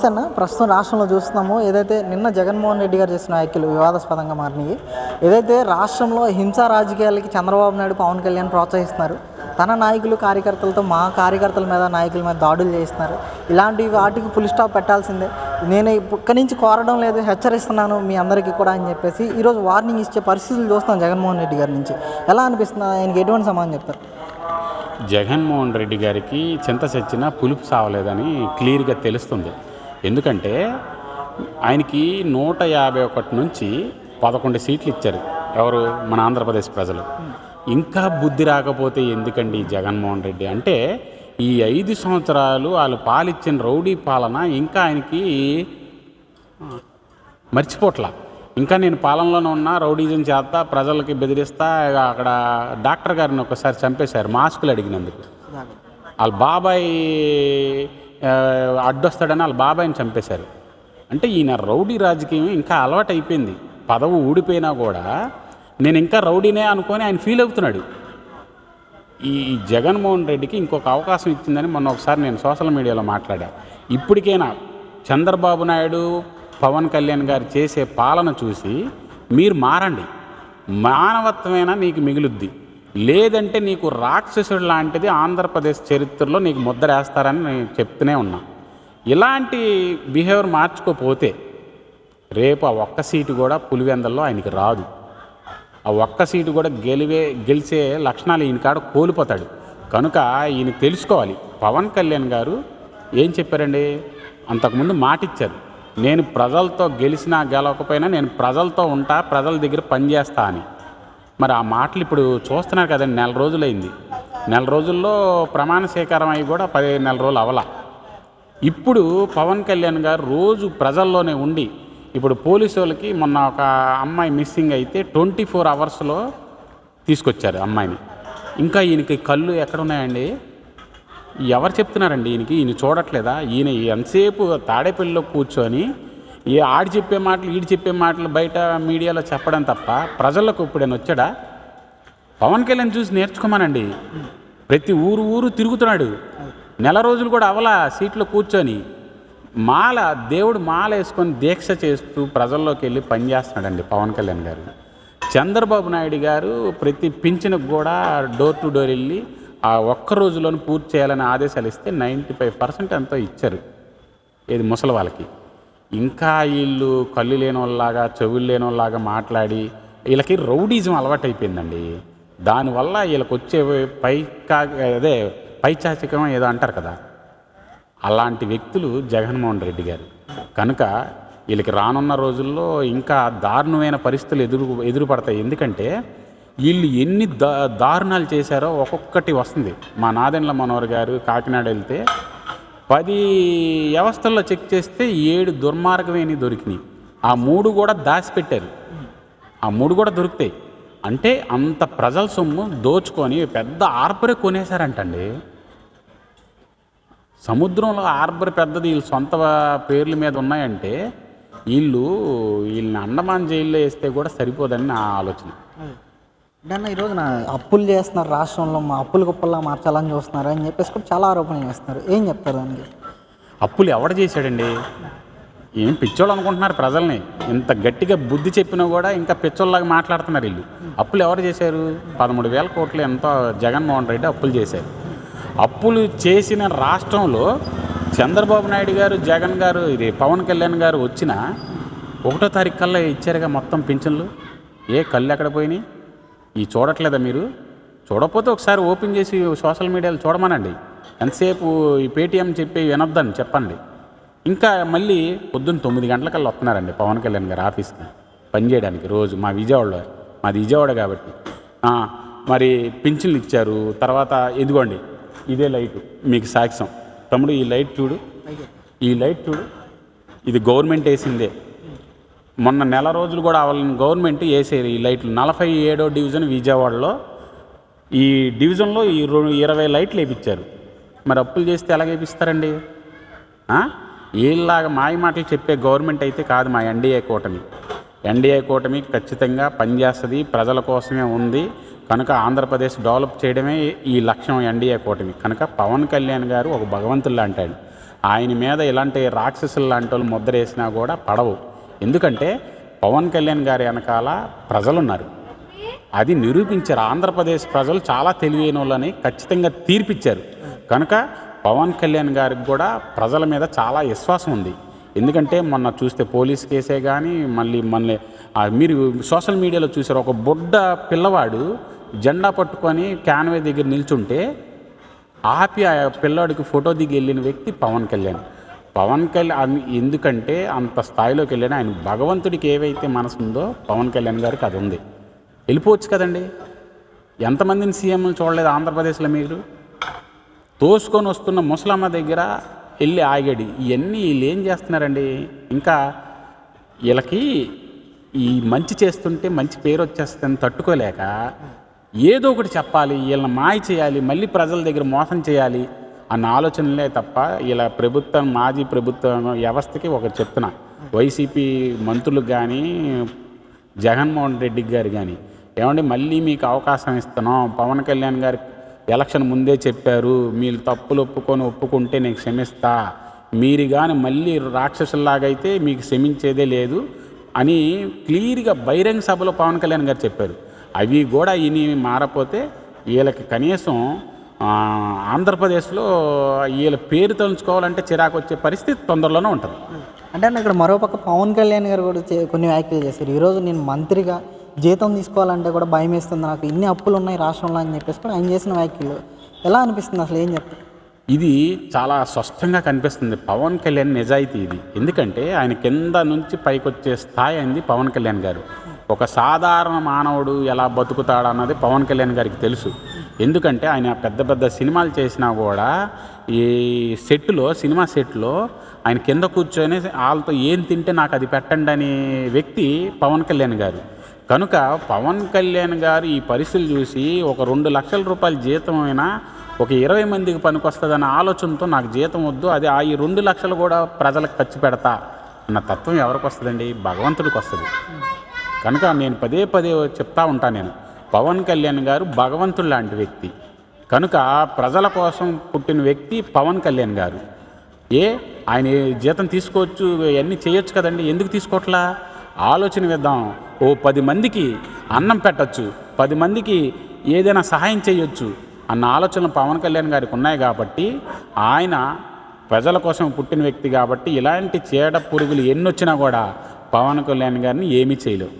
అన్న ప్రస్తుతం రాష్ట్రంలో చూస్తున్నాము ఏదైతే నిన్న జగన్మోహన్ రెడ్డి గారు చేసిన వ్యాఖ్యలు వివాదాస్పదంగా మారినాయి. ఏదైతే రాష్ట్రంలో హింసా రాజకీయాలకి చంద్రబాబు నాయుడు పవన్ కళ్యాణ్ ప్రోత్సహిస్తున్నారు, తన నాయకులు కార్యకర్తలతో మా కార్యకర్తల మీద నాయకుల మీద దాడులు చేస్తున్నారు. ఇలాంటి వాటికి ఫుల్ స్టాప్ పెట్టాల్సిందే, నేను ఇక్కడి నుంచి కోరడం లేదు, హెచ్చరిస్తున్నాను మీ అందరికీ కూడా అని చెప్పేసి ఈరోజు వార్నింగ్ ఇచ్చే పరిస్థితులు చూస్తున్నాం జగన్మోహన్ రెడ్డి గారి నుంచి. ఎలా అనిపిస్తుంది, ఆయనకి ఎటువంటి సమాధానం చెప్తారు? జగన్మోహన్ రెడ్డి గారికి చింత చచ్చినా పులుపు సావలేదని క్లియర్గా తెలుస్తుంది. ఎందుకంటే ఆయనకి 151 నుంచి 11 సీట్లు ఇచ్చారు ఎవరు, మన ఆంధ్రప్రదేశ్ ప్రజలు. ఇంకా బుద్ధి రాకపోతే ఎందుకండి జగన్మోహన్ రెడ్డి అంటే, ఈ 5 సంవత్సరాలు వాళ్ళు పాలిచ్చిన రౌడీ పాలన ఇంకా ఆయనకి మర్చిపోట్లా. ఇంకా నేను పాలనలోనే ఉన్నా, రౌడీజం చేస్తా, ప్రజలకి బెదిరిస్తా. అక్కడ డాక్టర్ గారిని ఒకసారి చంపేశారు మాస్కులు అడిగినందుకు. వాళ్ళ బాబాయ్ అడ్డొస్తాడని వాళ్ళ బాబాయిని చంపేశారు. అంటే ఈయన రౌడీ రాజకీయం ఇంకా అలవాటు అయిపోయింది. పదవి ఊడిపోయినా కూడా నేను ఇంకా రౌడీనే అనుకొని ఆయన ఫీల్ అవుతున్నాడు. ఈ జగన్మోహన్ రెడ్డికి ఇంకొక అవకాశం ఇచ్చిందని మొన్న ఒకసారి నేను సోషల్ మీడియాలో మాట్లాడా. ఇప్పటికైనా చంద్రబాబు నాయుడు, పవన్ కళ్యాణ్ గారు చేసే పాలన చూసి మీరు మారండి, మానవత్వమైనా నీకు మిగులుద్ది. లేదంటే నీకు రాక్షసుడు లాంటిది ఆంధ్రప్రదేశ్ చరిత్రలో నీకు ముద్ర వేస్తారని నేను చెప్తూనే ఉన్నా. ఇలాంటి బిహేవియర్ మార్చుకోపోతే రేపు ఆ ఒక్క సీటు కూడా పులివెందల్లో ఆయనకి రాదు. ఆ ఒక్క సీటు కూడా గెలిచే లక్షణాలు ఈయన కాడ కోల్పోతాడు. కనుక ఈయన తెలుసుకోవాలి. పవన్ కళ్యాణ్ గారు ఏం చెప్పారండి, అంతకుముందు మాట ఇచ్చారు, నేను ప్రజలతో గెలిచినా గెలవకపోయినా నేను ప్రజలతో ఉంటా, ప్రజల దగ్గర పనిచేస్తా అని. మరి ఆ మాటలు ఇప్పుడు చూస్తున్నారు కదండి. 4 రోజులైంది. 4 రోజుల్లో ప్రమాణ స్వీకారం అయ్యి కూడా 15 రోజులు అవలా. ఇప్పుడు పవన్ కళ్యాణ్ గారు రోజు ప్రజల్లోనే ఉండి, ఇప్పుడు పోలీసు వాళ్ళకి మొన్న ఒక అమ్మాయి మిస్సింగ్ అయితే 24 అవర్స్లో తీసుకొచ్చారు అమ్మాయిని. ఇంకా ఈయనకి కళ్ళు ఎక్కడున్నాయండి? ఎవరు చెప్తున్నారండి ఈయనకి? ఈయన చూడట్లేదా? ఈయన ఎంతసేపు తాడేపల్లిలో కూర్చొని ఆడి చెప్పే మాటలు, ఈడు చెప్పే మాటలు బయట మీడియాలో చెప్పడం తప్ప ప్రజలకు ఇప్పుడైనా వచ్చాడా? పవన్ కళ్యాణ్ చూసి నేర్చుకోమనండి. ప్రతి ఊరు తిరుగుతున్నాడు. 4 రోజులు కూడా అవలా సీట్లో కూర్చొని దేవుడు మాల వేసుకొని దీక్ష చేస్తూ ప్రజల్లోకి వెళ్ళి పనిచేస్తున్నాడండి పవన్ కళ్యాణ్ గారు. చంద్రబాబు నాయుడు గారు ప్రతి పింఛన్కి కూడా డోర్ టు డోర్ వెళ్ళి ఆ ఒక్క రోజులోనే పూర్తి చేయాలని ఆదేశాలు ఇస్తే 95% ఎంతో ఇచ్చారు ఏది ముసలి వాళ్ళకి. ఇంకా వీళ్ళు కళ్ళు లేని వాళ్ళలాగా, చెవులు లేని వాళ్ళలాగా మాట్లాడి వీళ్ళకి రౌడీజం అలవాటైపోయిందండి. దానివల్ల వీళ్ళకి వచ్చే పైచాచికం ఏదో అంటారు కదా, అలాంటి వ్యక్తులు జగన్మోహన్ రెడ్డి గారు. కనుక వీళ్ళకి రానున్న రోజుల్లో ఇంకా దారుణమైన పరిస్థితులు ఎదురుపడతాయి. ఎందుకంటే వీళ్ళు ఎన్ని దారుణాలు చేశారో ఒక్కొక్కటి వస్తుంది. మా నాదెండ్ల మనోహర్ గారు కాకినాడ వెళ్తే 10 వ్యవస్థల్లో చెక్ చేస్తే 7 దుర్మార్గమేని దొరికినాయి. ఆ 3 కూడా దాచిపెట్టారు. ఆ 3 కూడా దొరుకుతాయి. అంటే అంత ప్రజల సొమ్ము దోచుకొని పెద్ద ఆర్బరే కొనేశారంటండి. సముద్రంలో ఆర్బర్ పెద్దది వీళ్ళు సొంత పేర్ల మీద ఉన్నాయంటే వీళ్ళని అండమాన్ జైల్లో వేస్తే కూడా సరిపోదని నా ఆలోచన. అంటే ఈరోజు అప్పులు చేస్తున్నారు, రాష్ట్రంలో మా అప్పులు కుప్పల్లా మార్చాలని చూస్తున్నారు అని చెప్పేసి కూడా చాలా ఆరోపణలు చేస్తున్నారు. ఏం చెప్తారు దానికి? అప్పులు ఎవడు చేశాడండి? ఏం పిచ్చోళ్ళు అనుకుంటున్నారు ప్రజల్ని? ఇంత గట్టిగా బుద్ధి చెప్పినా కూడా ఇంకా పిచ్చోళ్ళలాగా మాట్లాడుతున్నారు వీళ్ళు. అప్పులు ఎవరు చేశారు? 13,000 కోట్లు ఎంతో జగన్మోహన్ రెడ్డి అప్పులు చేశారు. అప్పులు చేసిన రాష్ట్రంలో చంద్రబాబు నాయుడు గారు, జగన్ గారు, పవన్ కళ్యాణ్ గారు వచ్చిన 1వ తారీఖు కల్లా ఇచ్చారుగా మొత్తం పింఛన్లు. కళ్ళు ఎక్కడ పోయినాయి? చూడట్లేదా మీరు? చూడకపోతే ఒకసారి ఓపెన్ చేసి సోషల్ మీడియాలో చూడమనండి. ఎంతసేపు ఈ పేటీఎం చెప్పి వినొద్దని చెప్పండి. ఇంకా మళ్ళీ పొద్దున్న 9 గంటలకల్లా వస్తున్నారండి పవన్ కళ్యాణ్ గారు ఆఫీస్కి పనిచేయడానికి రోజు. మాది విజయవాడ కాబట్టి మరి పింఛన్లు ఇచ్చారు. తర్వాత ఇదిగోండి ఇదే లైటు మీకు సాక్ష్యం. తమ్ముడు ఈ లైట్ చూడు, ఇది గవర్నమెంట్ వేసిందే. మొన్న 4 రోజులు కూడా అవ్వాలని గవర్నమెంట్ వేసేది ఈ లైట్లు. 47వ డివిజన్ విజయవాడలో ఈ డివిజన్లో 20 లైట్లు వేయించారు. మరి అప్పులు చేస్తే ఎలాగ వేపిస్తారండి? వీళ్ళలాగా మాయ మాటలు చెప్పే గవర్నమెంట్ అయితే కాదు మా ఎన్డీఏ కూటమి ఖచ్చితంగా పనిచేస్తుంది, ప్రజల కోసమే ఉంది. కనుక ఆంధ్రప్రదేశ్ డెవలప్ చేయడమే ఈ లక్ష్యం ఎన్డీఏ కూటమి. కనుక పవన్ కళ్యాణ్ గారు ఒక భగవంతుల్లా అంటాడు. ఆయన మీద ఇలాంటి రాక్షసులు లాంటి వాళ్ళు ముద్ర వేసినా కూడా పడవు. ఎందుకంటే పవన్ కళ్యాణ్ గారి వెనకాల ప్రజలున్నారు. అది నిరూపించారు. ఆంధ్రప్రదేశ్ ప్రజలు చాలా తెలివైన వాళ్ళని ఖచ్చితంగా తీర్పిచ్చారు. కనుక పవన్ కళ్యాణ్ గారికి కూడా ప్రజల మీద చాలా విశ్వాసం ఉంది. ఎందుకంటే మొన్న చూస్తే పోలీస్ కేసే కానీ మళ్ళీ మీరు సోషల్ మీడియాలో చూసారు, ఒక బుడ్డ పిల్లవాడు జెండా పట్టుకొని క్యాన్వే దగ్గర నిల్చుంటే ఆపి ఆ పిల్లవాడికి ఫోటో దిగి వెళ్ళిన వ్యక్తి పవన్ కళ్యాణ్. పవన్ కళ్యాణ్ ఎందుకంటే అంత స్థాయిలోకి వెళ్ళిన ఆయన భగవంతుడికి ఏవైతే మనసు ఉందో పవన్ కళ్యాణ్ గారికి అది ఉంది. వెళ్ళిపోవచ్చు కదండి. ఎంతమందిని సీఎంలు చూడలేదు ఆంధ్రప్రదేశ్లో మీరు? తోసుకొని వస్తున్న ముసలమ్మ దగ్గర వెళ్ళి ఆగాడు. ఇవన్నీ వీళ్ళు ఏం చేస్తున్నారండి? ఇంకా వీళ్ళకి ఈ మంచి చేస్తుంటే మంచి పేరు వచ్చేస్తుందని తట్టుకోలేక ఏదో ఒకటి చెప్పాలి, వీళ్ళని మాయ చేయాలి, మళ్ళీ ప్రజల దగ్గర మోసం చేయాలి అన్న ఆలోచనలే తప్ప ఇలా ప్రభుత్వం, మాజీ ప్రభుత్వం వ్యవస్థకి ఒకటి చెప్తున్నా, వైసీపీ మంత్రులకు కానీ జగన్మోహన్ రెడ్డి గారు కానీ, ఏమండి మళ్ళీ మీకు అవకాశం ఇస్తున్నాం, పవన్ కళ్యాణ్ గారి ఎలక్షన్ ముందే చెప్పారు, మీరు తప్పులు ఒప్పుకుంటే నేను క్షమిస్తా, మీరు కానీ మళ్ళీ రాక్షసుల్లాగైతే మీకు క్షమించేదే లేదు అని క్లియర్గా బహిరంగ సభలో పవన్ కళ్యాణ్ గారు చెప్పారు. అవి కూడా ఇని మారపోతే వీళ్ళకి కనీసం ఆంధ్రప్రదేశ్లో వీళ్ళ పేరు తలుచుకోవాలంటే చిరాకు వచ్చే పరిస్థితి తొందరలోనే ఉంటుంది. అంటే ఇక్కడ మరోపక్క పవన్ కళ్యాణ్ గారు కూడా కొన్ని వ్యాఖ్యలు చేశారు. ఈరోజు నేను మంత్రిగా జీతం తీసుకోవాలంటే కూడా భయం వేస్తుంది, నాకు ఇన్ని అప్పులు ఉన్నాయి రాష్ట్రంలో అని చెప్పేసి కూడా ఆయన చేసిన వ్యాఖ్యలు ఎలా అనిపిస్తుంది? అసలు ఏం చెప్తారు? ఇది చాలా స్పష్టంగా కనిపిస్తుంది పవన్ కళ్యాణ్ నిజాయితీ ఇది. ఎందుకంటే ఆయన కింద నుంచి పైకి వచ్చే స్థాయి అయింది పవన్ కళ్యాణ్ గారు. ఒక సాధారణ మానవుడు ఎలా బతుకుతాడన్నది పవన్ కళ్యాణ్ గారికి తెలుసు. ఎందుకంటే ఆయన పెద్ద పెద్ద సినిమాలు చేసినా కూడా ఈ సినిమా సెట్లో ఆయన కింద కూర్చొని వాళ్ళతో ఏం తింటే నాకు అది పెట్టండి అనే వ్యక్తి పవన్ కళ్యాణ్ గారు. కనుక పవన్ కళ్యాణ్ గారు ఈ పరిస్థితులు చూసి ఒక 2 లక్షల రూపాయల జీతం అయినా ఒక 20 మందికి పనికొస్తుందన్న ఆలోచనతో నాకు జీతం వద్దు, అది ఈ 2 లక్షలు కూడా ప్రజలకు ఖర్చు పెడతా అన్న తత్వం ఎవరికి వస్తుందండి? భగవంతుడికి వస్తుంది. కనుక నేను పదే చెప్తా ఉంటాను, నేను పవన్ కళ్యాణ్ గారు భగవంతుడు లాంటి వ్యక్తి. కనుక ప్రజల కోసం పుట్టిన వ్యక్తి పవన్ కళ్యాణ్ గారు. ఆయన జీతం తీసుకోవచ్చు, ఇవన్నీ చేయొచ్చు కదండి, ఎందుకు తీసుకోవట్లా? ఆలోచన వేద్దాం. 10 మందికి అన్నం పెట్టచ్చు, 10 మందికి ఏదైనా సహాయం చేయొచ్చు అన్న ఆలోచనలు పవన్ కళ్యాణ్ గారికి ఉన్నాయి. కాబట్టి ఆయన ప్రజల కోసం పుట్టిన వ్యక్తి కాబట్టి ఇలాంటి చీడ పురుగులు ఎన్నొచ్చినా కూడా పవన్ కళ్యాణ్ గారిని ఏమీ చేయలేవు.